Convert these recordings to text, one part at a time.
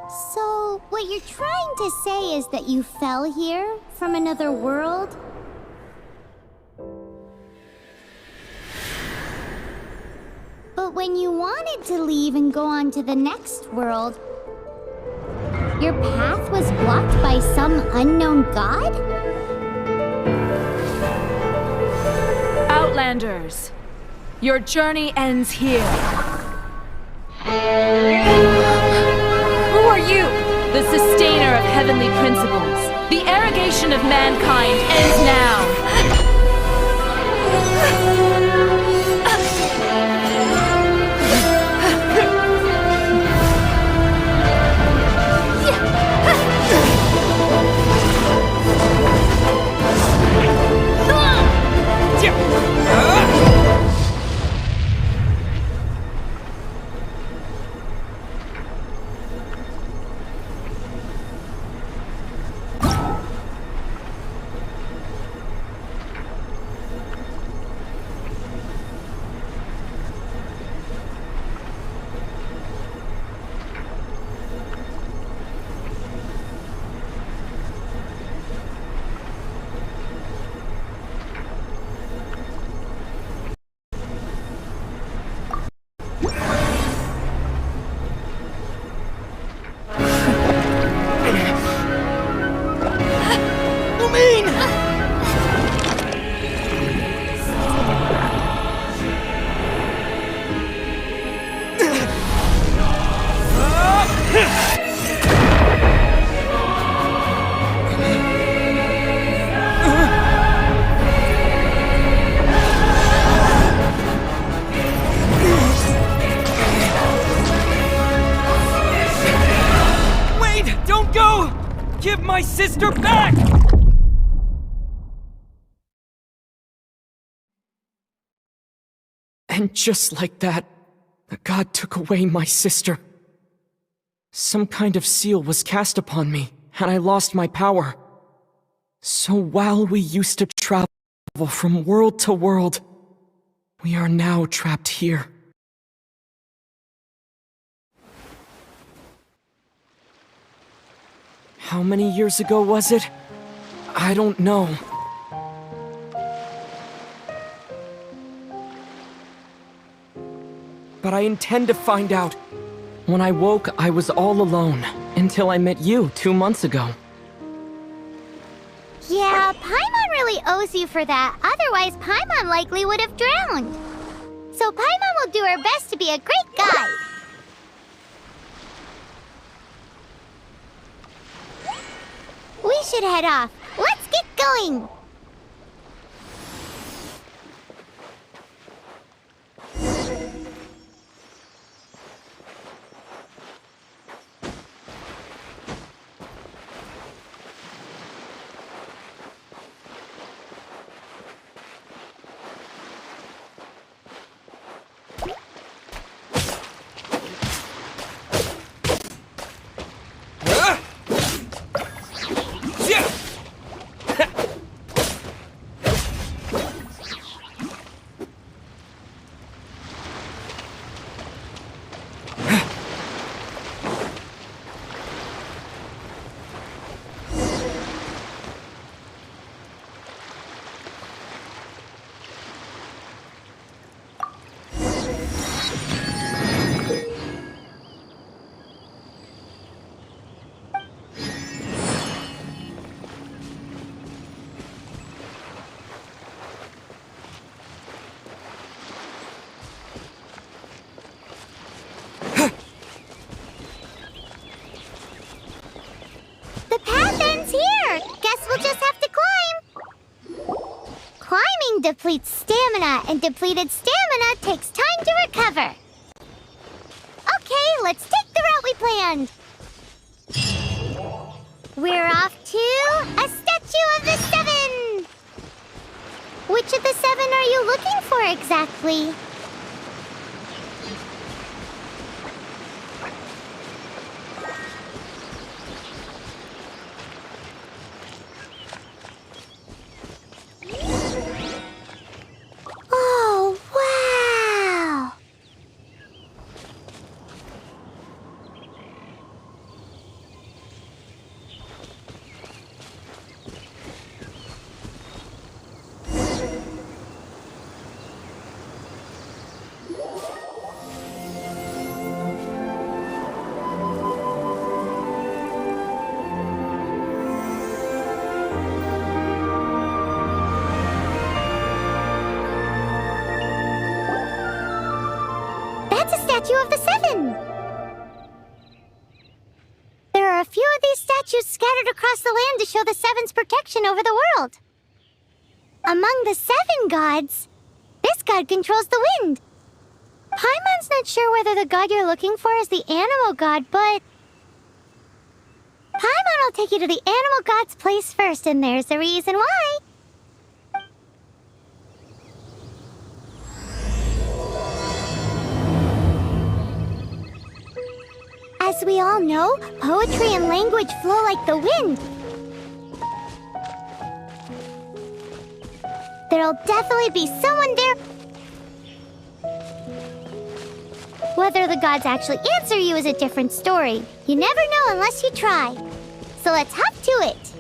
So, what you're trying to say is that you fell here from another world? But when you wanted to leave and go on to the next world, your path was blocked by some unknown god? Outlanders, your journey ends here. Who are you? The sustainer of heavenly principles. The arrogation of mankind ends now. Give my sister back! And just like that, the god took away my sister. Some kind of seal was cast upon me, and I lost my power. So while we used to travel from world to world, we are now trapped here. How many years ago was it? I don't know. But I intend to find out. When I woke, I was all alone, until I met you 2 months ago. Yeah, Paimon really owes you for that. Otherwise, Paimon likely would have drowned. So Paimon will do her best to be a great guide. We should head off. Let's get going! Depletes stamina, and depleted stamina takes time to recover. Okay, let's take the route we planned. We're off to a Statue of the Seven. Which of the 7 are you looking for exactly? That's a statue of the Seven! There are a few of these statues scattered across the land to show the Seven's protection over the world. Among the 7 gods, this god controls the wind. Paimon's not sure whether the god you're looking for is the animal god, but Paimon will take you to the animal god's place first, and there's the reason why. As we all know, poetry and language flow like the wind. There'll definitely be someone there. Whether the gods actually answer you is a different story. You never know unless you try. So let's hop to it.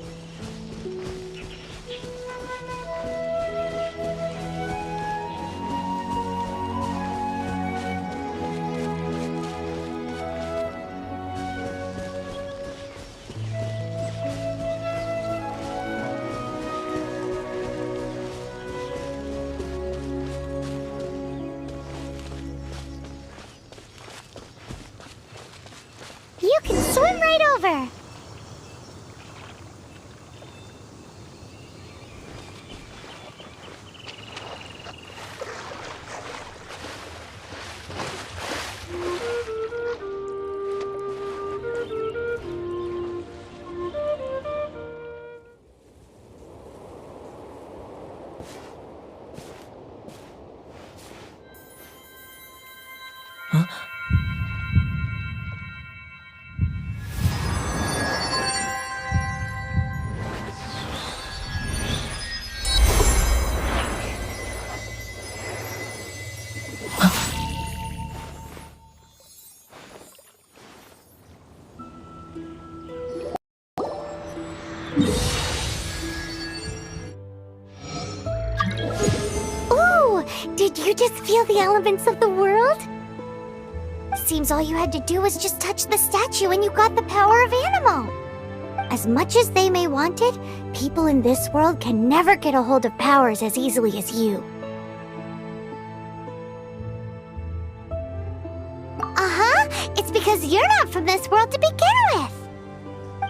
You can swim right over. Ooh, did you just feel the elements of the world? Seems all you had to do was just touch the statue and you got the power of Anemo. As much as they may want it, people in this world can never get a hold of powers as easily as you. It's because you're not from this world to begin with.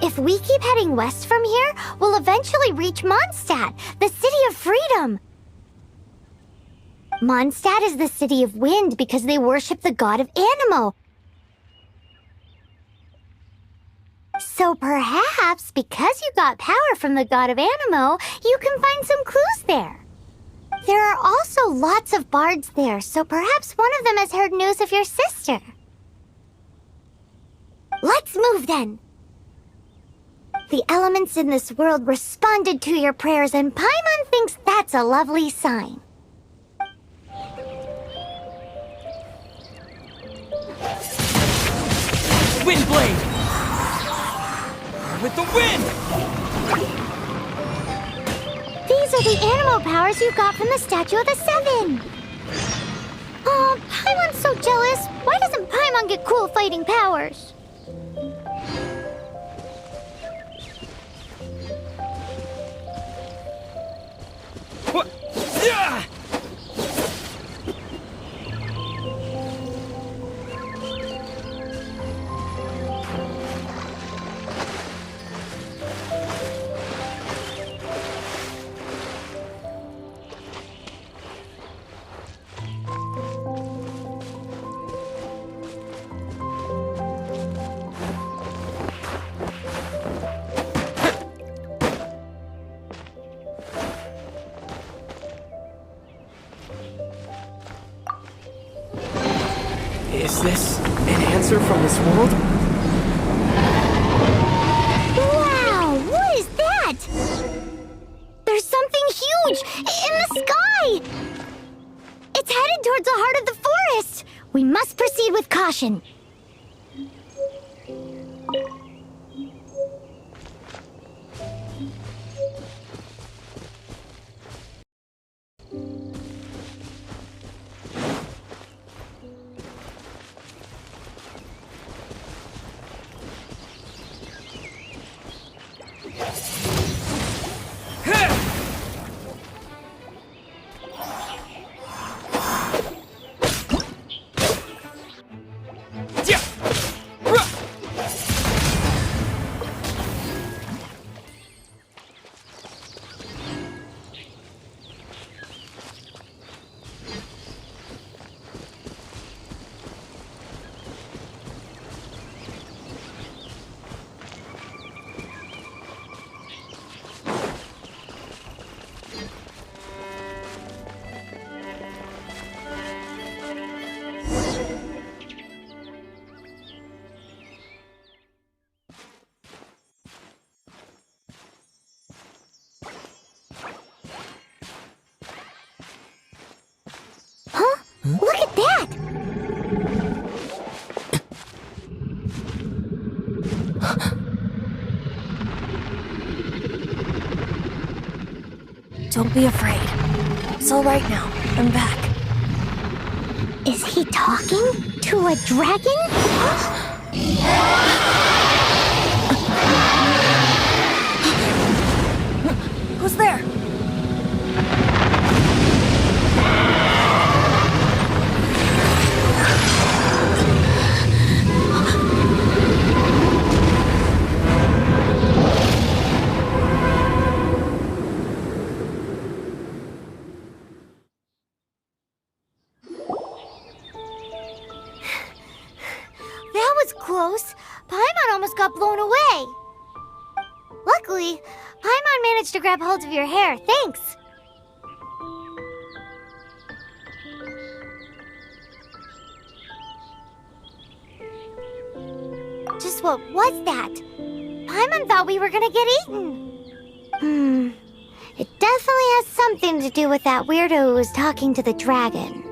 If we keep heading west from here, we'll eventually reach Mondstadt, the city of freedom. Mondstadt is the city of wind because they worship the god of Anemo. So perhaps, because you got power from the god of Anemo, you can find some clues there. There are also lots of bards there, so perhaps one of them has heard news of your sister. Let's move then! The elements in this world responded to your prayers, and Paimon thinks that's a lovely sign. Windblade! With the wind! These are the animal powers you got from the Statue of the Seven! Oh, Paimon's so jealous. Why doesn't Paimon get cool fighting powers? What? Yeah! Is this an answer from this world? Wow! What is that? There's something huge in the sky! It's headed towards the heart of the forest! We must proceed with caution. Look at that! Don't be afraid. It's all right now. I'm back. Is he talking to a dragon? Who's there? That was close. Paimon almost got blown away. Luckily, Paimon managed to grab hold of your hair. Thanks. Just what was that? Paimon thought we were gonna get eaten. It definitely has something to do with that weirdo who was talking to the dragon.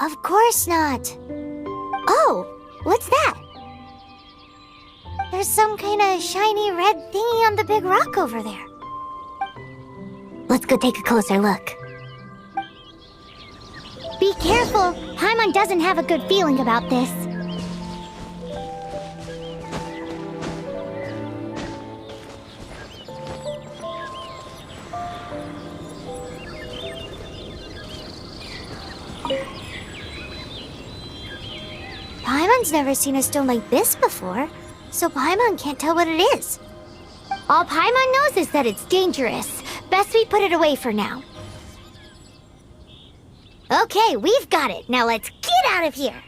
Of course not. Oh, what's that? There's some kind of shiny red thingy on the big rock over there. Let's go take a closer look. Be careful! Paimon doesn't have a good feeling about this. Paimon's never seen a stone like this before, so Paimon can't tell what it is. All Paimon knows is that it's dangerous. Best we put it away for now. Okay, we've got it. Now let's get out of here.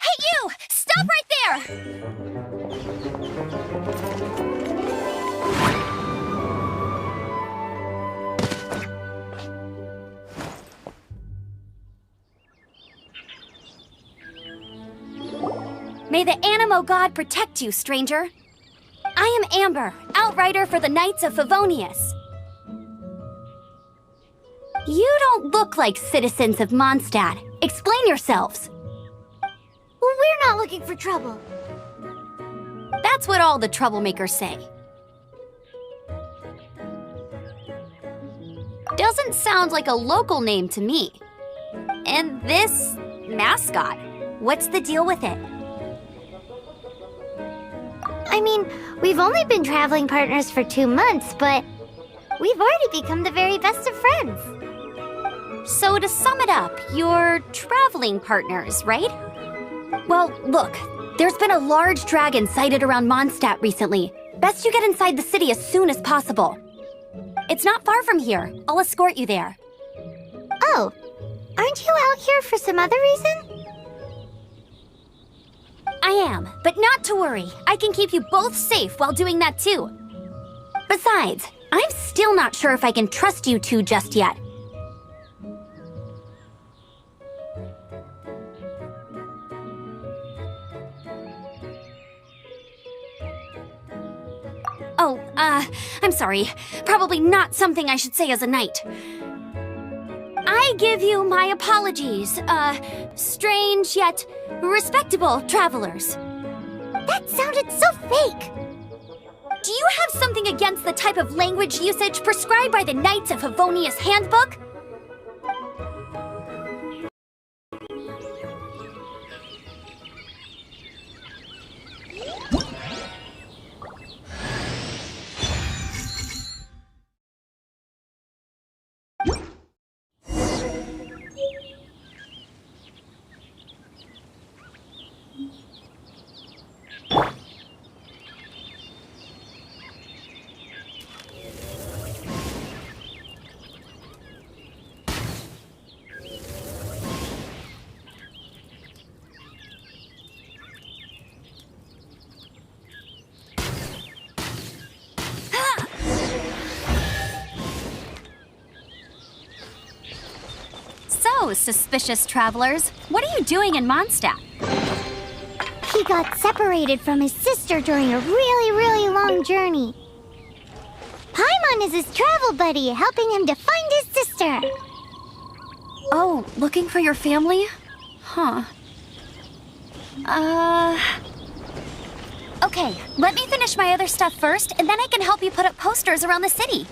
Hey, you! Stop right there! May the Animo God protect you, stranger. I am Amber, outrider for the Knights of Favonius. You don't look like citizens of Mondstadt. Explain yourselves. Well, we're not looking for trouble. That's what all the troublemakers say. Doesn't sound like a local name to me. And this mascot, what's the deal with it? I mean, we've only been traveling partners for 2 months, but we've already become the very best of friends. So to sum it up, you're traveling partners, right? Well, look, there's been a large dragon sighted around Mondstadt recently. Best you get inside the city as soon as possible. It's not far from here. I'll escort you there. Oh, aren't you out here for some other reason? I am, but not to worry. I can keep you both safe while doing that too. Besides, I'm still not sure if I can trust you two just yet. Oh, I'm sorry. Probably not something I should say as a knight. I give you my apologies, strange yet respectable travelers. That sounded so fake. Do you have something against the type of language usage prescribed by the Knights of Favonius Handbook? So, suspicious travelers, what are you doing in Mondstadt? He got separated from his sister during a really long journey. Paimon is his travel buddy, helping him to find his sister. Oh, looking for your family? Huh. Okay, let me finish my other stuff first, and then I can help you put up posters around the city.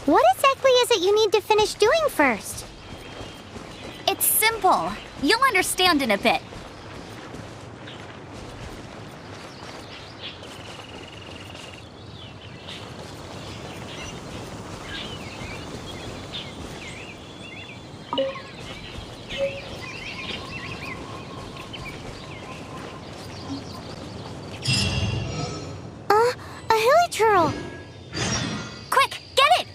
What exactly is it you need to finish doing first? It's simple. You'll understand in a bit. A hilichurl! Quick, get it!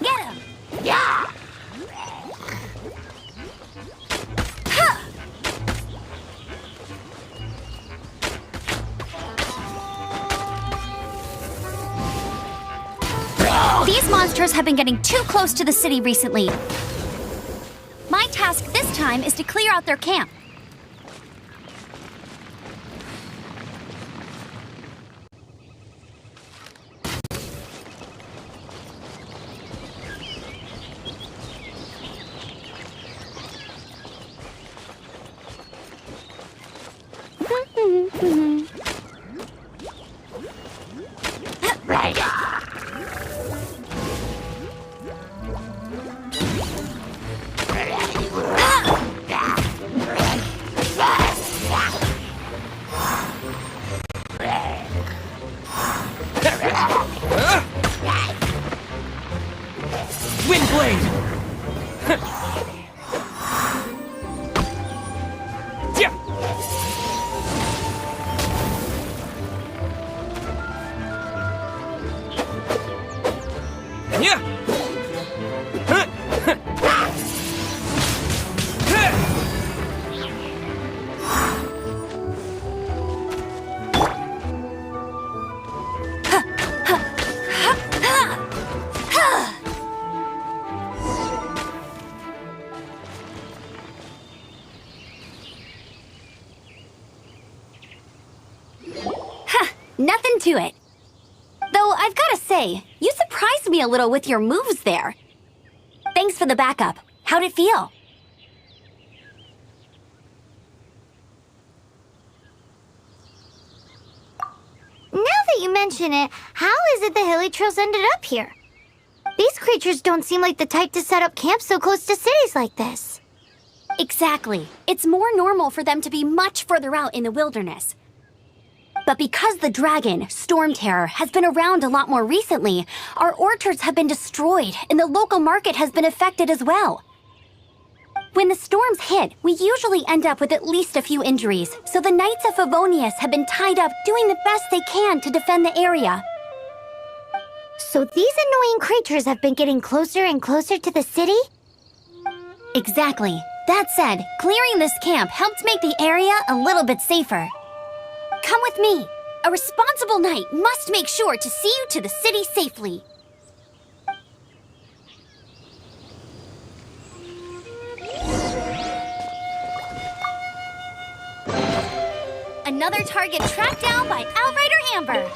Get him! Yeah! These monsters have been getting too close to the city recently. My task this time is to clear out their camp. Windblade! Yeah! Yeah! Nothing to it. Though I've gotta say, you surprised me a little with your moves there. Thanks for the backup. How'd it feel? Now that you mention it, how is it the hilichurls ended up here? These creatures don't seem like the type to set up camp so close to cities like this. Exactly. It's more normal for them to be much further out in the wilderness. But because the dragon, Storm Terror, has been around a lot more recently, our orchards have been destroyed and the local market has been affected as well. When the storms hit, we usually end up with at least a few injuries, so the Knights of Favonius have been tied up doing the best they can to defend the area. So these annoying creatures have been getting closer and closer to the city? Exactly. That said, clearing this camp helped make the area a little bit safer. Come with me. A responsible knight must make sure to see you to the city safely. Another target tracked down by Outrider Amber.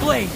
blade!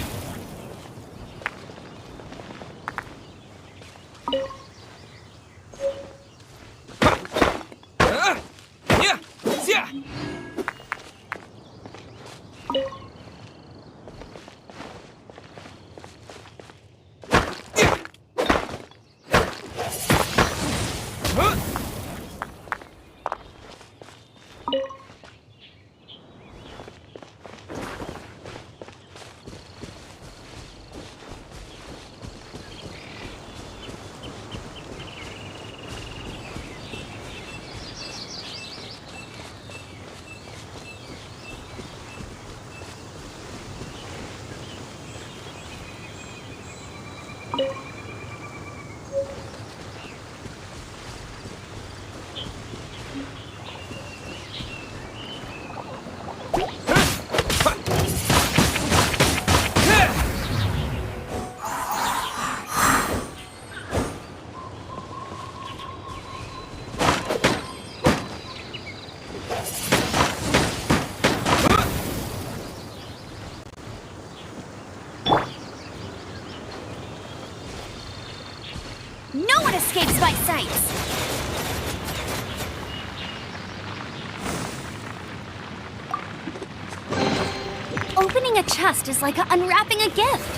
No one escapes my sights! Opening a chest is like unwrapping a gift.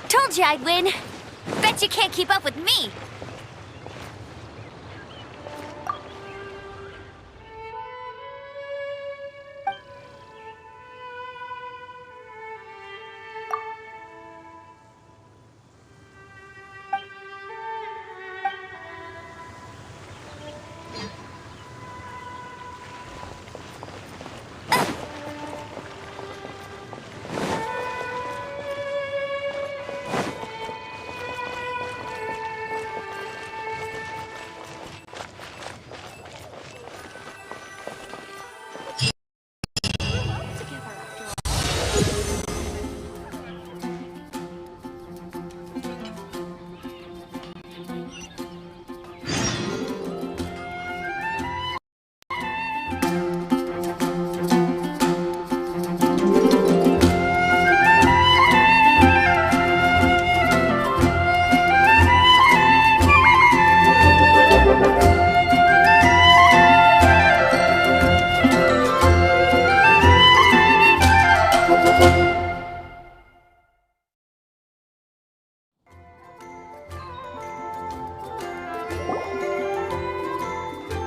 Told you I'd win. Bet you can't keep up with me.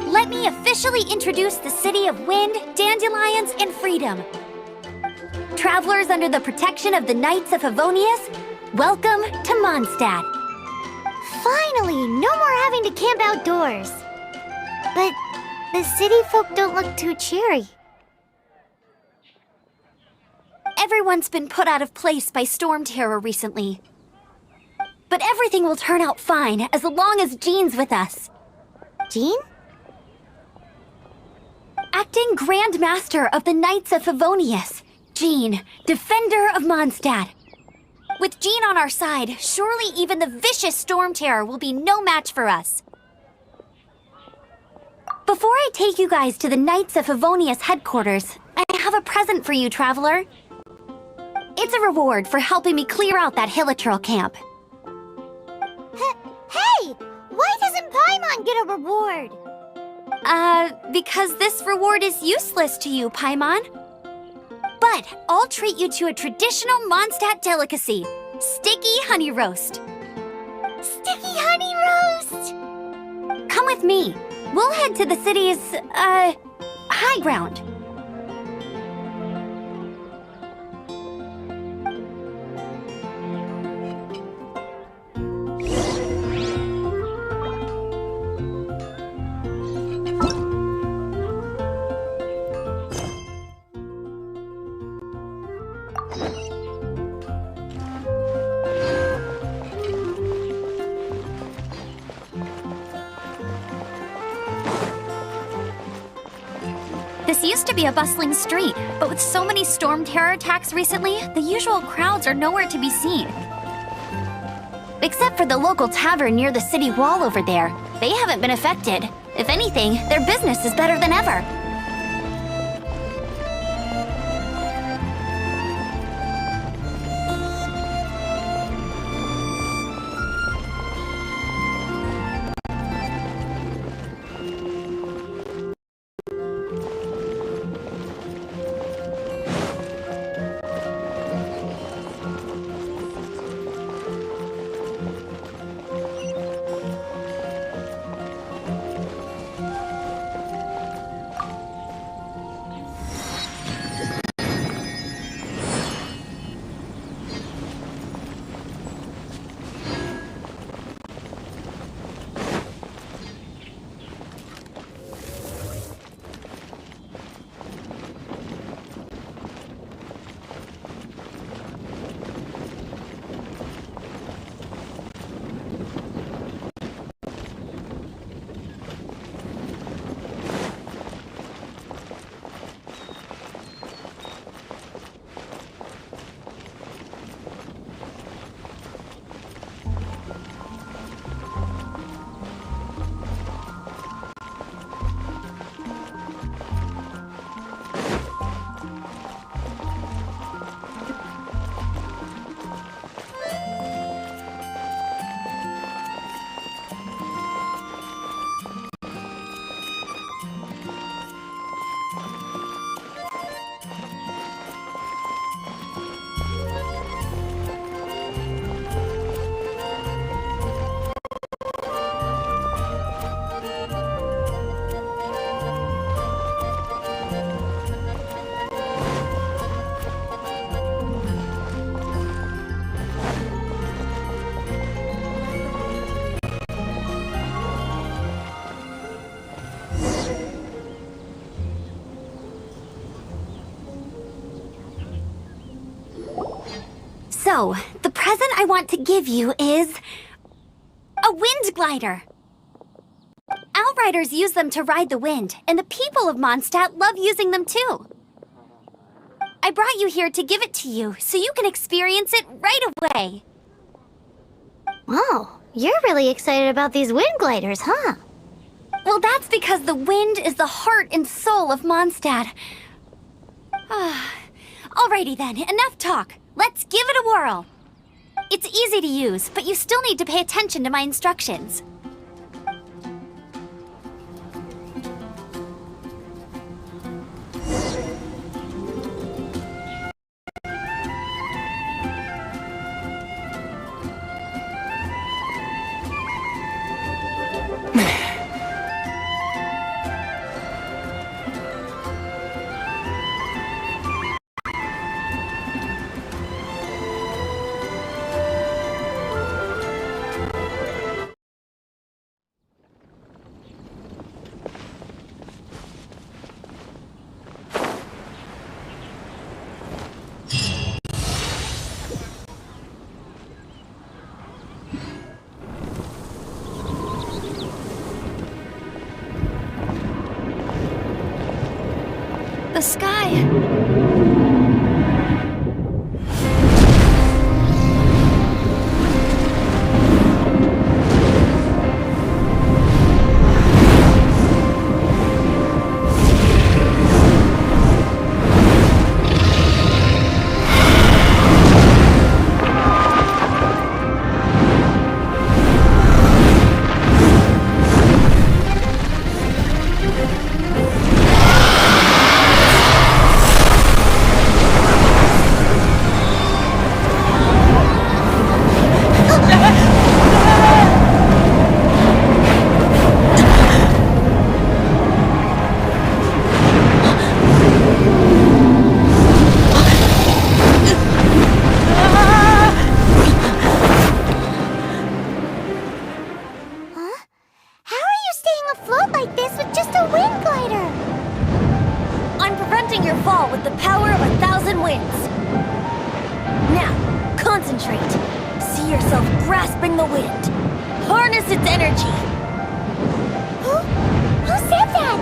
Let me officially introduce the City of Wind, Dandelions, and Freedom. Travelers under the protection of the Knights of Favonius, welcome to Mondstadt. Finally, no more having to camp outdoors. But the city folk don't look too cheery. Everyone's been put out of place by storm terror recently. But everything will turn out fine as long as Jean's with us. Jean? Acting Grand Master of the Knights of Favonius, Jean, Defender of Mondstadt. With Jean on our side, surely even the vicious storm terror will be no match for us. Before I take you guys to the Knights of Favonius headquarters, I have a present for you, Traveler. It's a reward for helping me clear out that Hilichurl camp. Hey! Why doesn't Paimon get a reward? Because this reward is useless to you, Paimon. But I'll treat you to a traditional Mondstadt delicacy, sticky honey roast. Sticky honey roast! Come with me. We'll head to the city's, high ground. The This used to be a bustling street, but with so many storm terror attacks recently, the usual crowds are nowhere to be seen. Except for the local tavern near the city wall over there. They haven't been affected. If anything, their business is better than ever. So, the present I want to give you is a wind glider. Outriders use them to ride the wind, and the people of Mondstadt love using them too. I brought you here to give it to you, so you can experience it right away. Wow, you're really excited about these wind gliders, huh? Well, that's because the wind is the heart and soul of Mondstadt. Alrighty then, enough talk. Let's give it a whirl. It's easy to use, but you still need to pay attention to my instructions. The sky. With the power of 1,000 winds. Now, concentrate. See yourself grasping the wind. Harness its energy. Who said that?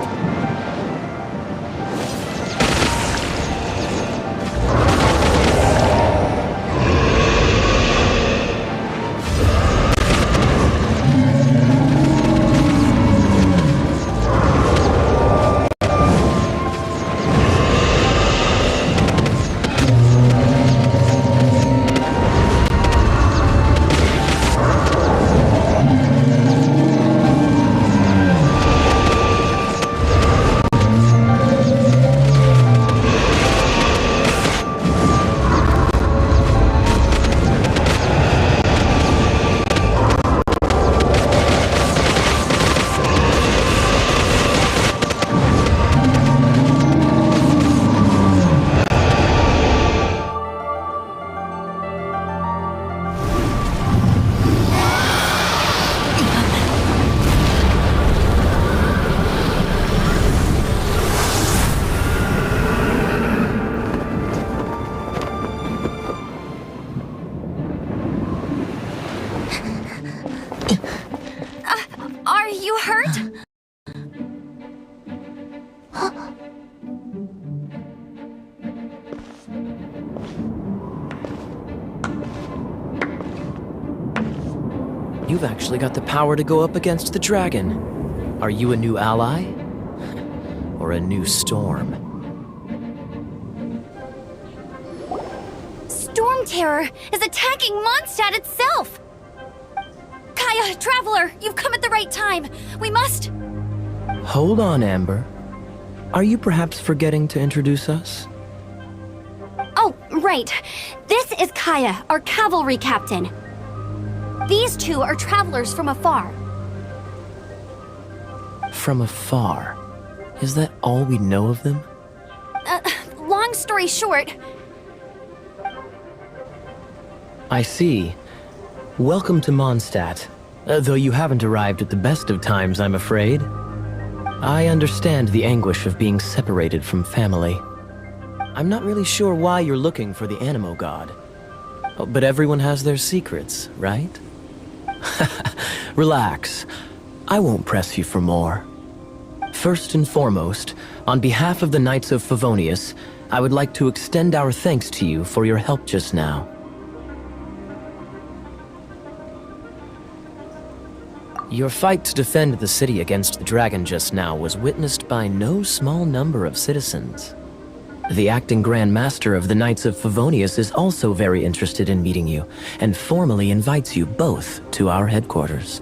You've actually got the power to go up against the dragon. Are you a new ally? Or a new storm? Storm Terror is attacking Mondstadt itself! Kaya, Traveler, you've come at the right time. We must... Hold on, Amber. Are you perhaps forgetting to introduce us? Oh, right. This is Kaya, our cavalry captain. These two are travelers from afar. From afar? Is that all we know of them? Long story short... I see. Welcome to Mondstadt. Though you haven't arrived at the best of times, I'm afraid. I understand the anguish of being separated from family. I'm not really sure why you're looking for the Animo God. Oh, but everyone has their secrets, right? Relax. I won't press you for more. First and foremost, on behalf of the Knights of Favonius, I would like to extend our thanks to you for your help just now. Your fight to defend the city against the dragon just now was witnessed by no small number of citizens. The acting Grand Master of the Knights of Favonius is also very interested in meeting you, and formally invites you both to our headquarters.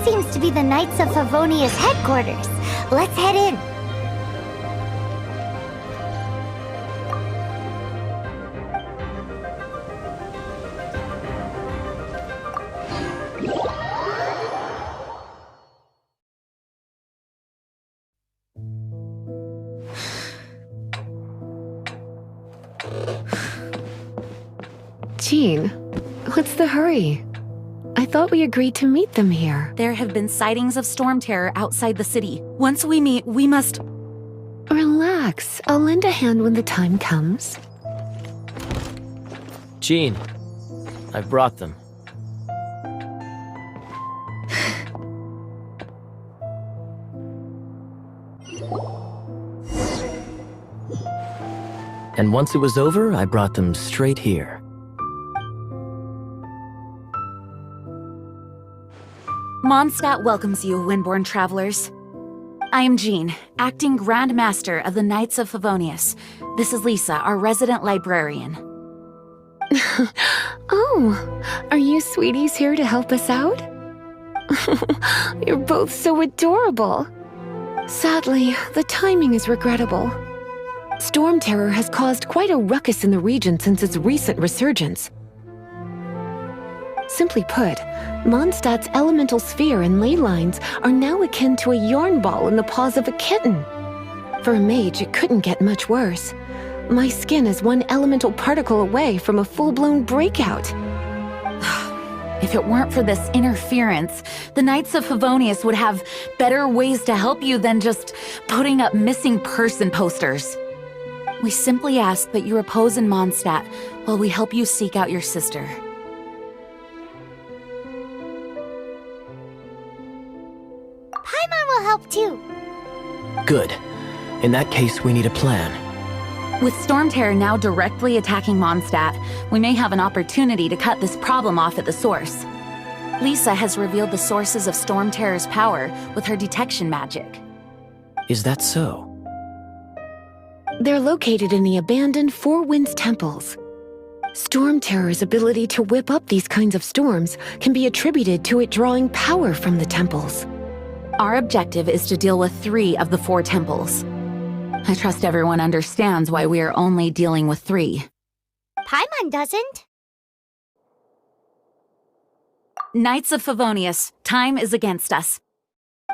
Seems to be the Knights of Favonius headquarters. Let's head in. Jean, what's the hurry? I thought we agreed to meet them here. There have been sightings of Storm Terror outside the city. Once we meet, we must... Relax. I'll lend a hand when the time comes. Jean, I've brought them. And once it was over, I brought them straight here. Mondstadt welcomes you, Windborn travelers. I am Jean, acting Grand Master of the Knights of Favonius. This is Lisa, our resident librarian. Oh, are you sweeties here to help us out? You're both so adorable. Sadly, the timing is regrettable. Storm Terror has caused quite a ruckus in the region since its recent resurgence. Simply put, Mondstadt's elemental sphere and ley lines are now akin to a yarn ball in the paws of a kitten. For a mage, it couldn't get much worse. My skin is one elemental particle away from a full-blown breakout. If it weren't for this interference, the Knights of Favonius would have better ways to help you than just putting up missing person posters. We simply ask that you repose in Mondstadt while we help you seek out your sister. Paimon will help too. Good. In that case, we need a plan. With Storm Terror now directly attacking Mondstadt, we may have an opportunity to cut this problem off at the source. Lisa has revealed the sources of Storm Terror's power with her detection magic. Is that so? They're located in the abandoned Four Winds temples. Storm Terror's ability to whip up these kinds of storms can be attributed to it drawing power from the temples. Our objective is to deal with 3 of the 4 temples. I trust everyone understands why we are only dealing with 3. Paimon doesn't. Knights of Favonius, time is against us.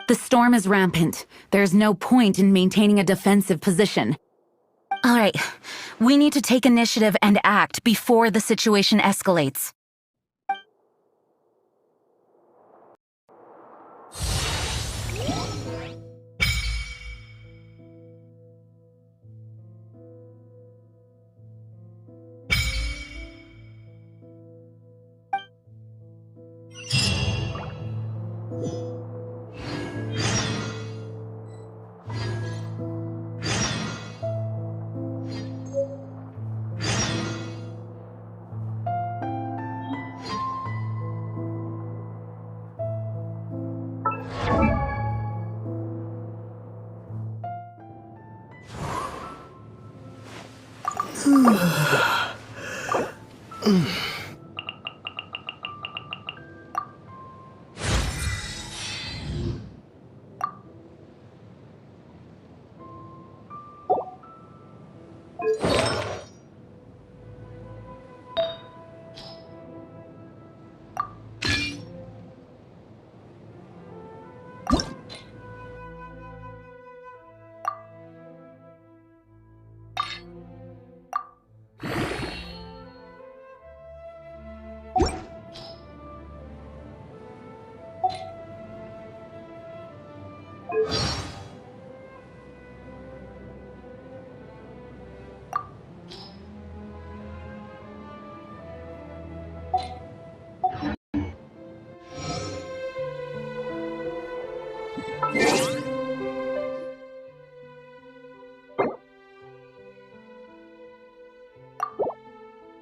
The storm is rampant. There's no point in maintaining a defensive position. All right, We need to take initiative and act before the situation escalates.